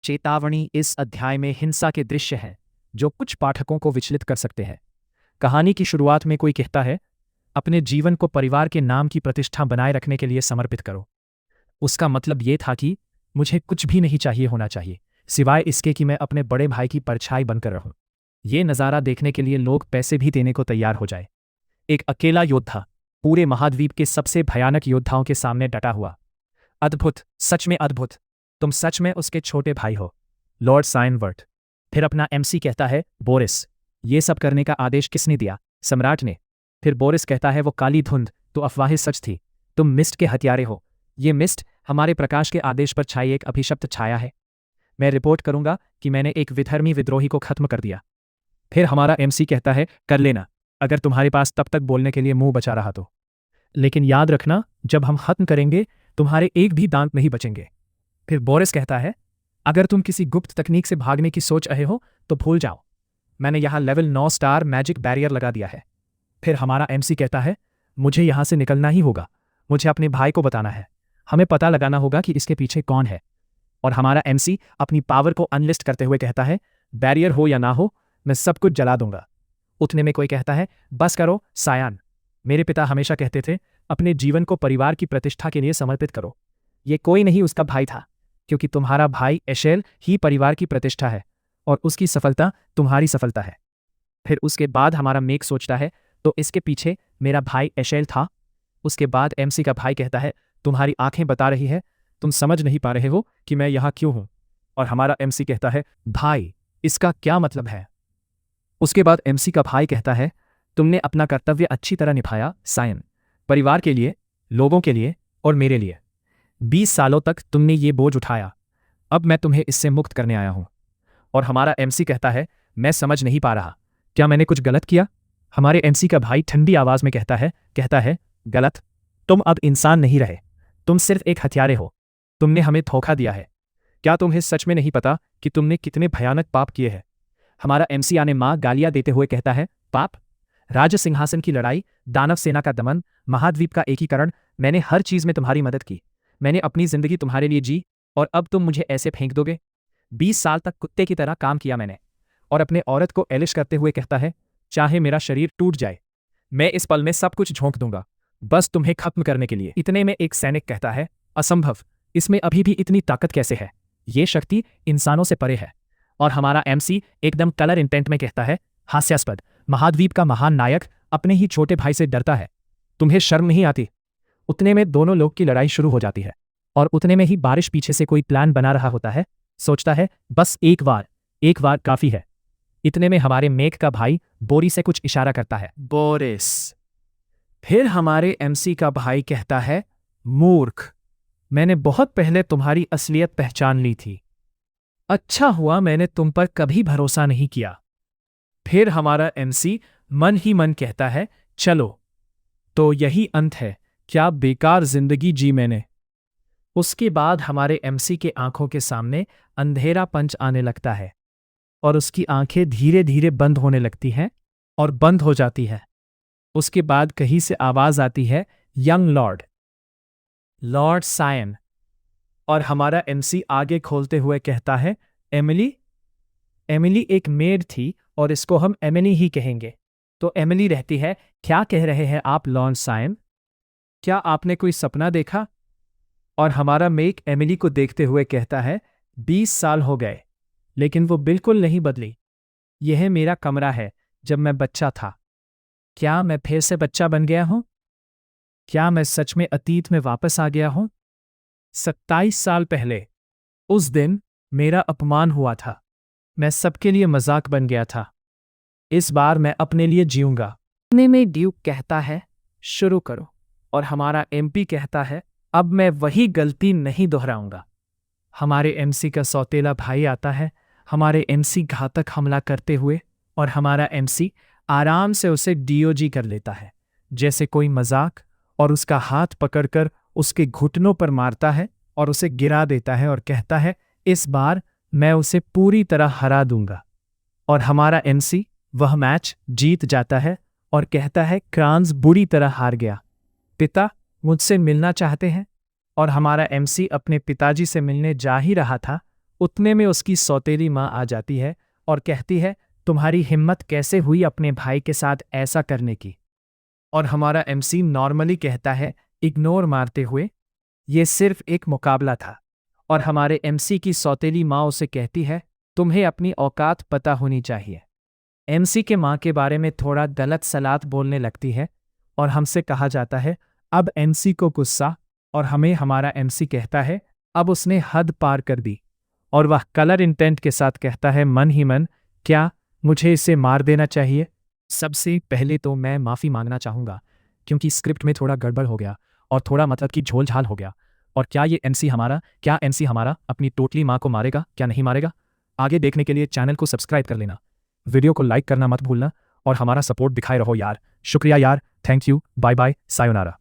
चेतावनी, इस अध्याय में हिंसा के दृश्य हैं जो कुछ पाठकों को विचलित कर सकते हैं। कहानी की शुरुआत में कोई कहता है, अपने जीवन को परिवार के नाम की प्रतिष्ठा बनाए रखने के लिए समर्पित करो। उसका मतलब ये था कि मुझे कुछ भी नहीं चाहिए होना चाहिए सिवाय इसके कि मैं अपने बड़े भाई की परछाई बनकर रहूं। ये नज़ारा देखने के लिए लोग पैसे भी देने को तैयार हो जाए। एक अकेला योद्धा पूरे महाद्वीप के सबसे भयानक योद्धाओं के सामने डटा हुआ। अद्भुत, सच में अद्भुत। तुम सच में उसके छोटे भाई हो, लॉर्ड साइनवर्ट। फिर अपना एमसी कहता है, बोरिस, ये सब करने का आदेश किसने दिया? सम्राट ने। फिर बोरिस कहता है, वो काली धुंध तो अफवाहें सच थी। तुम मिस्ट के हत्यारे हो। ये मिस्ट हमारे प्रकाश के आदेश पर छाई एक अभिशप्त छाया है। मैं रिपोर्ट करूंगा कि मैंने एक विधर्मी विद्रोही को खत्म कर दिया। फिर हमारा एमसी कहता है, कर लेना, अगर तुम्हारे पास तब तक बोलने के लिए मुंह बचा रहा तो। लेकिन याद रखना, जब हम खत्म करेंगे तुम्हारे एक भी दांत नहीं बचेंगे। फिर बोरिस कहता है, अगर तुम किसी गुप्त तकनीक से भागने की सोच रहे हो तो भूल जाओ, मैंने यहां लेवल 9 स्टार मैजिक बैरियर लगा दिया है। फिर हमारा एमसी कहता है, मुझे यहां से निकलना ही होगा, मुझे अपने भाई को बताना है, हमें पता लगाना होगा कि इसके पीछे कौन है। और हमारा एमसी अपनी पावर को अनलिस्ट करते हुए कहता है, बैरियर हो या ना हो, मैं सब कुछ जला दूंगा। उतने में कोई कहता है, बस करो सायान, मेरे पिता हमेशा कहते थे, अपने जीवन को परिवार की प्रतिष्ठा के लिए समर्पित करो। ये कोई नहीं उसका भाई था, क्योंकि तुम्हारा भाई एशेल ही परिवार की प्रतिष्ठा है और उसकी सफलता तुम्हारी सफलता है। फिर उसके बाद हमारा मेक सोचता है, तो इसके पीछे मेरा भाई एशेल था। उसके बाद एमसी का भाई कहता है, तुम्हारी आंखें बता रही है, तुम समझ नहीं पा रहे हो कि मैं यहां क्यों हूं। और हमारा एमसी कहता है, भाई, इसका क्या मतलब है? उसके बाद एमसी का भाई कहता है, तुमने अपना कर्तव्य अच्छी तरह निभाया सायन, परिवार के लिए, लोगों के लिए और मेरे लिए। 20 सालों तक तुमने ये बोझ उठाया, अब मैं तुम्हें इससे मुक्त करने आया हूं। और हमारा एमसी कहता है, मैं समझ नहीं पा रहा, क्या मैंने कुछ गलत किया? हमारे एमसी का भाई ठंडी आवाज में कहता है, गलत? तुम अब इंसान नहीं रहे, तुम सिर्फ एक हत्यारे हो। तुमने हमें धोखा दिया है। क्या तुम्हें सच में नहीं पता कि तुमने कितने भयानक पाप किए हैं? हमारा एमसी आने मां गालियां देते हुए कहता है, पाप? राज सिंहासन की लड़ाई, दानव सेना का दमन, महाद्वीप का एकीकरण, मैंने हर चीज में तुम्हारी मदद की, मैंने अपनी जिंदगी तुम्हारे लिए जी, और अब तुम मुझे ऐसे फेंक दोगे? 20 साल तक कुत्ते की तरह काम किया मैंने। और अपने औरत को एलिश करते हुए कहता है, चाहे मेरा शरीर टूट जाए, मैं इस पल में सब कुछ झोंक दूंगा, बस तुम्हें खत्म करने के लिए। इतने में एक सैनिक कहता है, असंभव, इसमें अभी भी इतनी ताकत कैसे है? ये शक्ति इंसानों से परे है। और हमारा एमसी एकदम कलर इंटेंट में कहता है, हास्यास्पद, महाद्वीप का महान नायक अपने ही छोटे भाई से डरता है, तुम्हें शर्म नहीं आती? उतने में दोनों लोग की लड़ाई शुरू हो जाती है और उतने में ही बारिश पीछे से कोई प्लान बना रहा होता है, सोचता है, बस एक बार काफी है। इतने में हमारे मेक का भाई बोरी से कुछ इशारा करता है, बोरिस। फिर हमारे एमसी का भाई कहता है, मूर्ख, मैंने बहुत पहले तुम्हारी असलियत पहचान ली थी। अच्छा हुआ मैंने तुम पर कभी भरोसा नहीं किया। फिर हमारा एमसी मन ही मन कहता है, चलो, तो यही अंत है, क्या बेकार जिंदगी जी मैंने। उसके बाद हमारे एमसी के आंखों के सामने अंधेरा पंच आने लगता है और उसकी आंखें धीरे धीरे बंद होने लगती हैं और बंद हो जाती है। उसके बाद कहीं से आवाज आती है, यंग लॉर्ड, लॉर्ड सायन। और हमारा एमसी आगे खोलते हुए कहता है, एमिली? एमिली एक मेड थी और इसको हम एमिली ही कहेंगे। तो एमिली रहती है, क्या कह रहे हैं आप लॉर्ड सायन? क्या आपने कोई सपना देखा? और हमारा मेक एमिली को देखते हुए कहता है, 20 साल हो गए, लेकिन वो बिल्कुल नहीं बदली। यह मेरा कमरा है जब मैं बच्चा था। क्या मैं फिर से बच्चा बन गया हूं? क्या मैं सच में अतीत में वापस आ गया हूं? 27 साल पहले उस दिन मेरा अपमान हुआ था, मैं सबके लिए मजाक बन गया था। इस बार मैं अपने लिए जीऊंगा। इतने में ड्यूक कहता है, शुरू करो। और हमारा एमपी कहता है, अब मैं वही गलती नहीं दोहराऊंगा। हमारे एमसी का सौतेला भाई आता है, हमारे एमसी घातक हमला करते हुए, और हमारा एमसी आराम से उसे डीओजी कर लेता है जैसे कोई मजाक, और उसका हाथ पकड़कर उसके घुटनों पर मारता है और उसे गिरा देता है और कहता है, इस बार मैं उसे पूरी तरह हरा दूंगा। और हमारा एमसी वह मैच जीत जाता है और कहता है, क्रांस बुरी तरह हार गया, पिता मुझसे मिलना चाहते हैं? और हमारा एमसी अपने पिताजी से मिलने जा ही रहा था उतने में उसकी सौतेली माँ आ जाती है और कहती है, तुम्हारी हिम्मत कैसे हुई अपने भाई के साथ ऐसा करने की। और हमारा एमसी नॉर्मली कहता है, इग्नोर मारते हुए, ये सिर्फ एक मुकाबला था। और हमारे एमसी की सौतेली माँ उसे कहती है, तुम्हें अपनी औकात पता होनी चाहिए। एमसी के माँ के बारे में थोड़ा गलत सलात बोलने लगती है और हमसे कहा जाता है, अब एमसी को गुस्सा, और हमें हमारा एमसी कहता है, अब उसने हद पार कर दी। और वह कलर इंटेंट के साथ कहता है मन ही मन, क्या मुझे इसे मार देना चाहिए? सबसे पहले तो मैं माफ़ी मांगना चाहूँगा क्योंकि स्क्रिप्ट में थोड़ा गड़बड़ हो गया और थोड़ा मतलब कि झोल झाल हो गया। और क्या एमसी हमारा अपनी टोटली माँ को मारेगा, क्या नहीं मारेगा? आगे देखने के लिए चैनल को सब्सक्राइब कर लेना, वीडियो को लाइक करना मत भूलना और हमारा सपोर्ट दिखाए रहो यार। शुक्रिया यार, thank you, bye bye, sayonara.